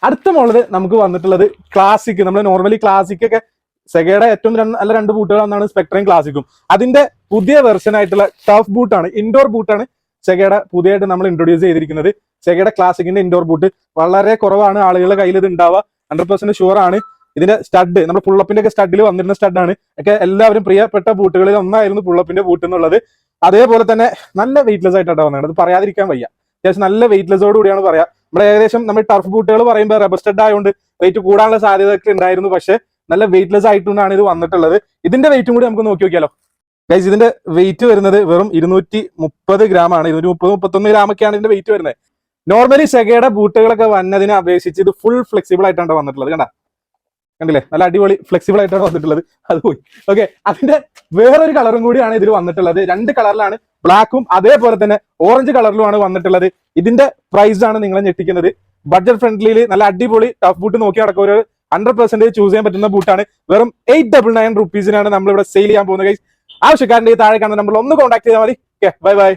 അടുത്ത മോഡൽ നമുക്ക് വന്നിട്ടുള്ളത് ക്ലാസിക്. നമ്മൾ നോർമലി ക്ലാസിക് ഒക്കെ സെഗയുടെ ഏറ്റവും നല്ല രണ്ട് ബൂട്ടുകളാണ് സ്പെക്ട്രയും ക്ലാസിക്കും. അതിന്റെ പുതിയ വെർഷൻ ആയിട്ടുള്ള ടഫ് ബൂട്ടാണ്, ഇൻഡോർ ബൂട്ടാണ് സെഗയുടെ പുതിയതായിട്ട് നമ്മൾ ഇൻട്രൊഡ്യൂസ് ചെയ്തിരിക്കുന്നത്. സെഗയുടെ ക്ലാസിക്കിന്റെ ഇൻഡോർ ബൂട്ട് വളരെ കുറവാണ് ആളുകളുടെ കയ്യിൽ ഇത് ഉണ്ടാവുക, 100% ഷുവർ ആണ്. ഇതിന്റെ സ്റ്റഡ് നമ്മുടെ പുള്ളപ്പിന്റെ ഒക്കെ സ്റ്റഡിൽ വന്നിരുന്ന സ്റ്റഡാണ് ഒക്കെ എല്ലാവരും പ്രിയപ്പെട്ട ബൂട്ടുകളിൽ ഒന്നായിരുന്നു പുള്ളപ്പിന്റെ ബൂട്ട് എന്നുള്ളത്. അതേപോലെ തന്നെ നല്ല വെയിറ്റ്ലെസ് ആയിട്ടാണ് വന്നത്, അത് പറയാതിരിക്കാൻ വയ്യ. അത്യാവശ്യം നല്ല വെയിറ്റ്ലെസ്സോട് കൂടിയാണ് പറയാം. നമ്മുടെ ഏകദേശം നമ്മൾ ടർഫ് ബൂട്ടുകൾ പറയുമ്പോൾ റബ്ബർ സ്റ്റഡ് ആയതുകൊണ്ട് വെയിറ്റ് കൂടാനുള്ള സാധ്യതയൊക്കെ ഉണ്ടായിരുന്നു, പക്ഷെ നല്ല വെയിറ്റ്ലെസ് ആയിട്ടാണ് ഇത് വന്നിട്ടുള്ളത്. ഇതിന്റെ വെയിറ്റും കൂടി നമുക്ക് നോക്കി നോക്കിയാലോ ഗൈസ്. ഇതിന്റെ വെയിറ്റ് വരുന്നത് വെറും 230 ഗ്രാമാണ്, 231 ഗ്രാമൊക്കെയാണ് ഇതിന്റെ വെയിറ്റ് വരുന്നത്. നോർമലി സെഗയുടെ ബൂട്ടുകളൊക്കെ വന്നതിനെ അപേക്ഷിച്ച് ഇത് ഫുൾ ഫ്ലെക്സിബിൾ ആയിട്ടാണ് വന്നിട്ടുള്ളത്. കണ്ടില്ലേ, നല്ല അടിപൊളി ഫ്ലെക്സിബിൾ ആയിട്ടാണ് വന്നിട്ടുള്ളത്. അത് പോയി ഓക്കെ. അതിന്റെ വേറൊരു കളറും കൂടിയാണ് ഇതിൽ വന്നിട്ടുള്ളത്. 2 കളറിലാണ്, ബ്ലാക്കും അതേപോലെ തന്നെ ഓറഞ്ച് കളറിലുമാണ് വന്നിട്ടുള്ളത്. ഇതിന്റെ പ്രൈസ് ആണ് നിങ്ങളെ ഞെട്ടിക്കുന്നത്. ബഡ്ജറ്റ് ഫ്രണ്ട്ലിയിൽ നല്ല അടിപൊളി ടഫ് ബൂട്ട് നോക്കി നടക്കുക, ഒരു 100% ചൂസ് ചെയ്യാൻ പറ്റുന്ന ബൂട്ടാണ്. വെറും 899 റുപ്പീസിനാണ് നമ്മൾ ഇവിടെ സെയിൽ ചെയ്യാൻ പോകുന്നത് ഗൈസ്. ആവശ്യക്കാരന്റെ താഴെ കാണുന്ന നമ്പറിൽ ഒന്ന് കോൺടാക്ട് ചെയ്താൽ മതി. Bye bye.